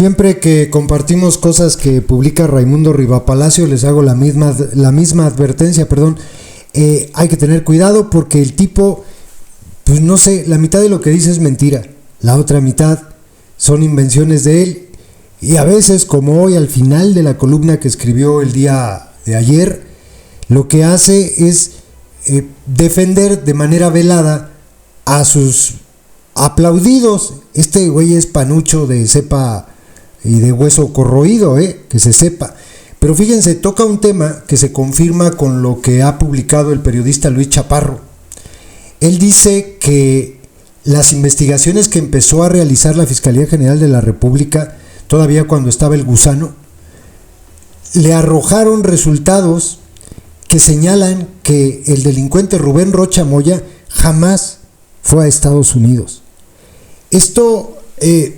Siempre que compartimos cosas que publica Raimundo Rivapalacio, les hago la misma advertencia, hay que tener cuidado porque el tipo, pues no sé, la mitad de lo que dice es mentira, la otra mitad son invenciones de él, y a veces, como hoy al final de la columna que escribió el día de ayer, lo que hace es defender de manera velada a sus aplaudidos. Este güey es panucho de cepa y de hueso corroído, que se sepa. Pero fíjense, toca un tema que se confirma con lo que ha publicado el periodista Luis Chaparro. Él dice que las investigaciones que empezó a realizar la Fiscalía General de la República, todavía cuando estaba el gusano, le arrojaron resultados que señalan que el delincuente Rubén Rocha Moya jamás fue a Estados Unidos. Esto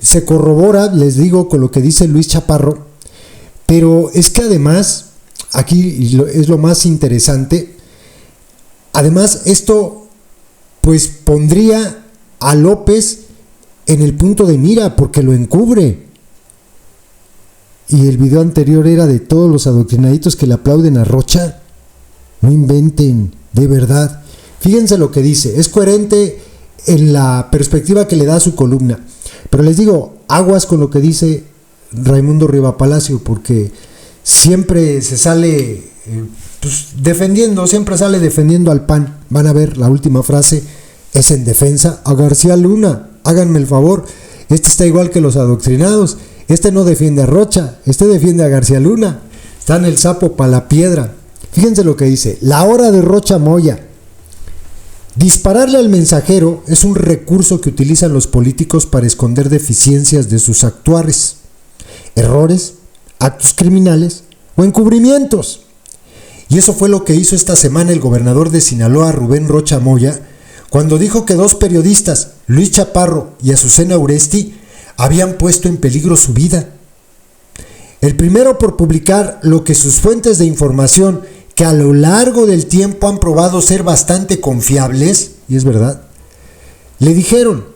se corrobora, les digo, con lo que dice Luis Chaparro, pero es que además, aquí es lo más interesante, además esto pues pondría a López en el punto de mira porque lo encubre. Y el video anterior era de todos los adoctrinaditos que le aplauden a Rocha. No inventen, de verdad. Fíjense lo que dice, es coherente en la perspectiva que le da a su columna. Pero les digo, aguas con lo que dice Raimundo Rivapalacio, porque siempre se sale siempre sale defendiendo al PAN. Van a ver, la última frase es en defensa a García Luna. Háganme el favor, este está igual que los adoctrinados. Este no defiende a Rocha, este defiende a García Luna. Está en el sapo pa' la piedra. Fíjense lo que dice, la hora de Rocha Moya. Dispararle al mensajero es un recurso que utilizan los políticos para esconder deficiencias de sus actuares, errores, actos criminales o encubrimientos. Y eso fue lo que hizo esta semana el gobernador de Sinaloa, Rubén Rocha Moya, cuando dijo que dos periodistas, Luis Chaparro y Azucena Uresti, habían puesto en peligro su vida. El primero por publicar lo que sus fuentes de información, que a lo largo del tiempo han probado ser bastante confiables, y es verdad, le dijeron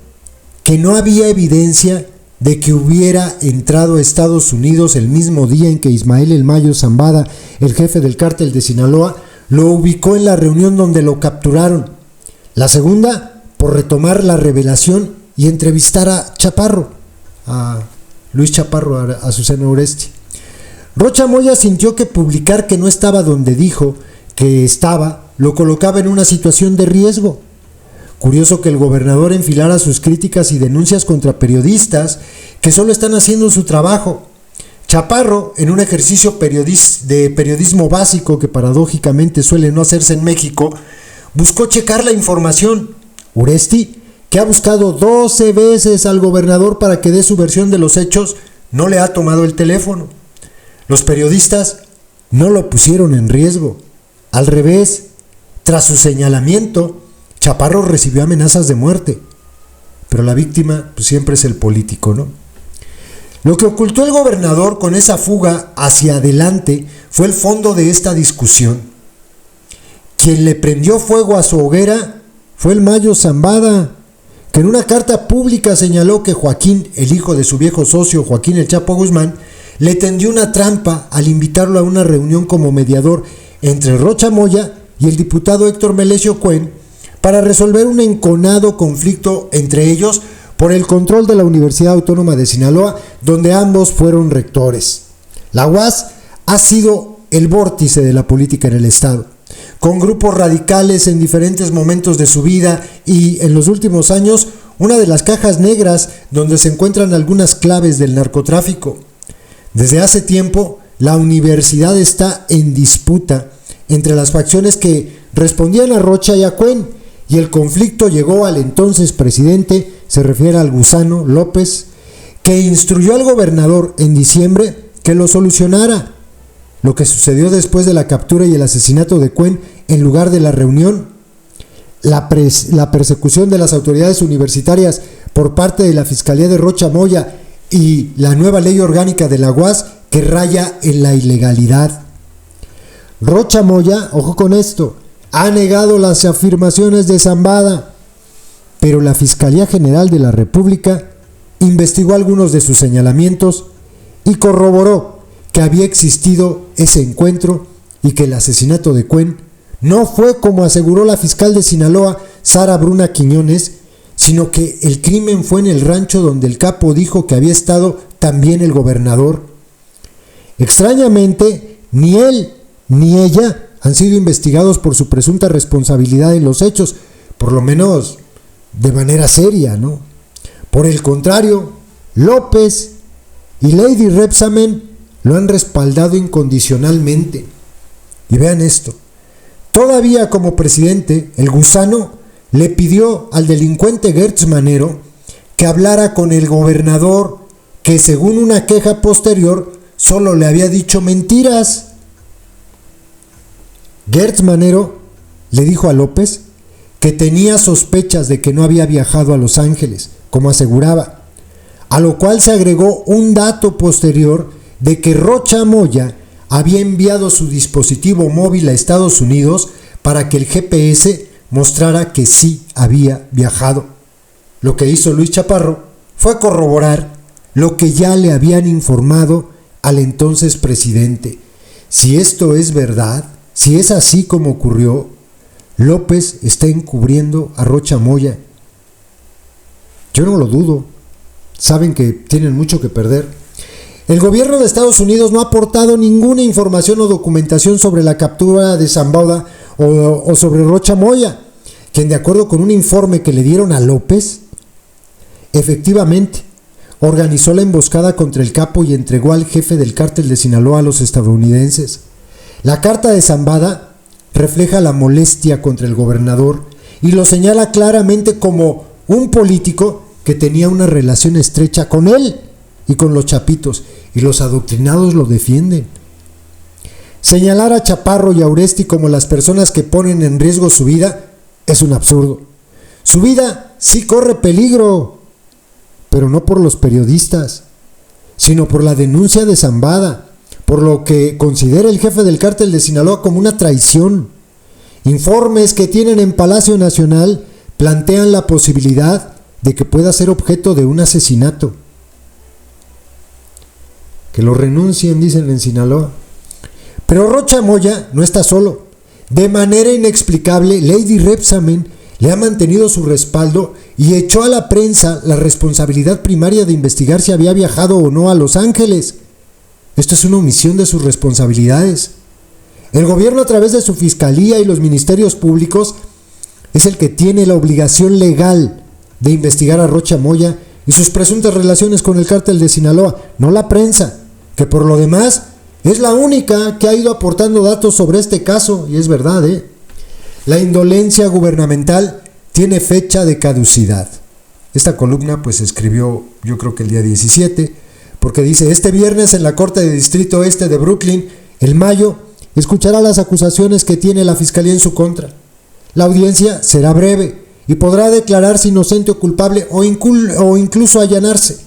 que no había evidencia de que hubiera entrado a Estados Unidos el mismo día en que Ismael El Mayo Zambada, el jefe del cártel de Sinaloa, lo ubicó en la reunión donde lo capturaron. La segunda, por retomar la revelación y entrevistar a Chaparro, a Luis Chaparro, a Azucena Uresti. Rocha Moya sintió que publicar que no estaba donde dijo que estaba lo colocaba en una situación de riesgo. Curioso que el gobernador enfilara sus críticas y denuncias contra periodistas que solo están haciendo su trabajo. Chaparro, en un ejercicio de periodismo básico que paradójicamente suele no hacerse en México, buscó checar la información. Uresti, que ha buscado 12 veces al gobernador para que dé su versión de los hechos, no le ha tomado el teléfono. Los periodistas no lo pusieron en riesgo. Al revés, tras su señalamiento, Chaparro recibió amenazas de muerte. Pero la víctima pues, siempre es el político, ¿no? Lo que ocultó el gobernador con esa fuga hacia adelante fue el fondo de esta discusión. Quien le prendió fuego a su hoguera fue el Mayo Zambada, que en una carta pública señaló que Joaquín, el hijo de su viejo socio Joaquín El Chapo Guzmán, le tendió una trampa al invitarlo a una reunión como mediador entre Rocha Moya y el diputado Héctor Melesio Cuen para resolver un enconado conflicto entre ellos por el control de la Universidad Autónoma de Sinaloa, donde ambos fueron rectores. La UAS ha sido el vórtice de la política en el estado, con grupos radicales en diferentes momentos de su vida y, en los últimos años, una de las cajas negras donde se encuentran algunas claves del narcotráfico. Desde hace tiempo, la universidad está en disputa entre las facciones que respondían a Rocha y a Cuen, y el conflicto llegó al entonces presidente, se refiere al gusano López, que instruyó al gobernador en diciembre que lo solucionara. Lo que sucedió después de la captura y el asesinato de Cuen en lugar de la reunión, la persecución de las autoridades universitarias por parte de la Fiscalía de Rocha Moya y la nueva ley orgánica de la UAS que raya en la ilegalidad. Rocha Moya, ojo con esto, ha negado las afirmaciones de Zambada, pero la Fiscalía General de la República investigó algunos de sus señalamientos y corroboró que había existido ese encuentro y que el asesinato de Cuen no fue como aseguró la fiscal de Sinaloa, Sara Bruna Quiñones, sino que el crimen fue en el rancho donde el capo dijo que había estado también el gobernador. Extrañamente, ni él ni ella han sido investigados por su presunta responsabilidad en los hechos, por lo menos de manera seria, ¿no? Por el contrario, López y Lady Rebsamen lo han respaldado incondicionalmente. Y vean esto, todavía como presidente, el gusano le pidió al delincuente Gertz Manero que hablara con el gobernador, que según una queja posterior solo le había dicho mentiras. Gertz Manero le dijo a López que tenía sospechas de que no había viajado a Los Ángeles, como aseguraba, a lo cual se agregó un dato posterior de que Rocha Moya había enviado su dispositivo móvil a Estados Unidos para que el GPS mostrara que sí había viajado. Lo que hizo Luis Chaparro fue corroborar lo que ya le habían informado al entonces presidente. Si esto es verdad, si es así como ocurrió, López está encubriendo a Rocha Moya. Yo no lo dudo. Saben que tienen mucho que perder. El gobierno de Estados Unidos no ha aportado ninguna información o documentación sobre la captura de Zambada o sobre Rocha Moya, quien de acuerdo con un informe que le dieron a López, efectivamente organizó la emboscada contra el capo y entregó al jefe del cártel de Sinaloa a los estadounidenses. La carta de Zambada refleja la molestia contra el gobernador y lo señala claramente como un político que tenía una relación estrecha con él y con los chapitos, y los adoctrinados lo defienden. Señalar a Chaparro y a Uresti como las personas que ponen en riesgo su vida es un absurdo. Su vida sí corre peligro, pero no por los periodistas, sino por la denuncia de Zambada, por lo que considera el jefe del cártel de Sinaloa como una traición. Informes que tienen en Palacio Nacional plantean la posibilidad de que pueda ser objeto de un asesinato. Que lo renuncien, dicen en Sinaloa. Pero Rocha Moya no está solo. De manera inexplicable, Lady Rebsamen le ha mantenido su respaldo y echó a la prensa la responsabilidad primaria de investigar si había viajado o no a Los Ángeles. Esto es una omisión de sus responsabilidades. El gobierno, a través de su fiscalía y los ministerios públicos, es el que tiene la obligación legal de investigar a Rocha Moya y sus presuntas relaciones con el cártel de Sinaloa, no la prensa, que por lo demás es la única que ha ido aportando datos sobre este caso, y es verdad, La indolencia gubernamental tiene fecha de caducidad. Esta columna pues se escribió yo creo que el día 17, porque dice: este viernes en la Corte de Distrito Este de Brooklyn, el Mayo escuchará las acusaciones que tiene la Fiscalía en su contra. La audiencia será breve y podrá declararse inocente o culpable o incluso allanarse.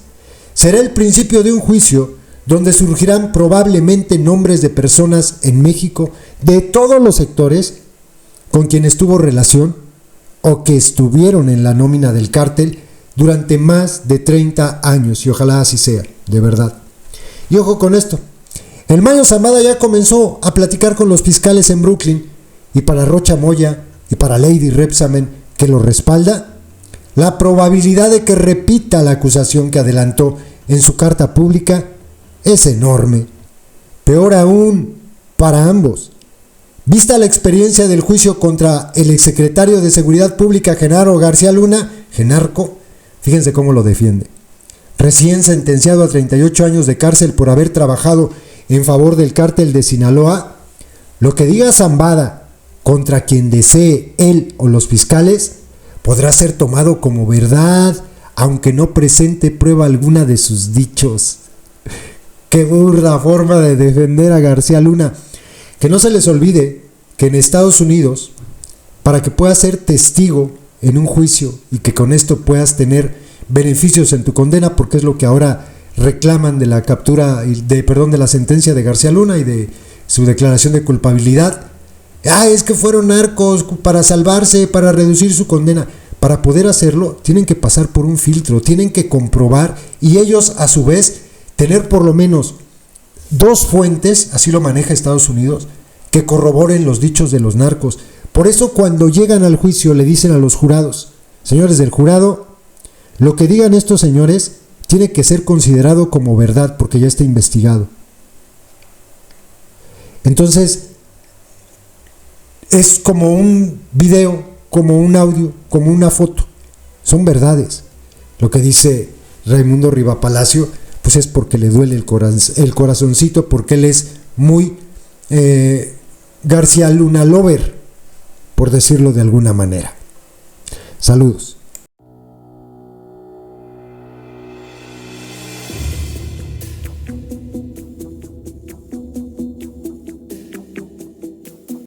Será el principio de un juicio donde surgirán probablemente nombres de personas en México de todos los sectores con quienes tuvo relación o que estuvieron en la nómina del cártel durante más de 30 años, y ojalá así sea, de verdad. Y ojo con esto, el Mayo Zambada ya comenzó a platicar con los fiscales en Brooklyn, y para Rocha Moya y para Lady Rebsamen, que lo respalda, la probabilidad de que repita la acusación que adelantó en su carta pública es enorme. Peor aún, para ambos. Vista la experiencia del juicio contra el exsecretario de Seguridad Pública Genaro García Luna, Genarco, fíjense cómo lo defiende. Recién sentenciado a 38 años de cárcel por haber trabajado en favor del cártel de Sinaloa, lo que diga Zambada contra quien desee él o los fiscales podrá ser tomado como verdad, aunque no presente prueba alguna de sus dichos. Qué burda forma de defender a García Luna. Que no se les olvide que en Estados Unidos, para que puedas ser testigo en un juicio y que con esto puedas tener beneficios en tu condena, porque es lo que ahora reclaman de la captura, de la sentencia de García Luna y de su declaración de culpabilidad. Es que fueron narcos para salvarse, para reducir su condena. Para poder hacerlo, tienen que pasar por un filtro, tienen que comprobar, y ellos a su vez tener por lo menos 2 fuentes, así lo maneja Estados Unidos, que corroboren los dichos de los narcos. Por eso cuando llegan al juicio le dicen a los jurados: señores del jurado, lo que digan estos señores tiene que ser considerado como verdad porque ya está investigado. Entonces, es como un video, como un audio, como una foto. Son verdades. Lo que dice Raimundo Rivapalacio, pues es porque le duele el corazoncito, porque él es muy García Luna lover, por decirlo de alguna manera. Saludos.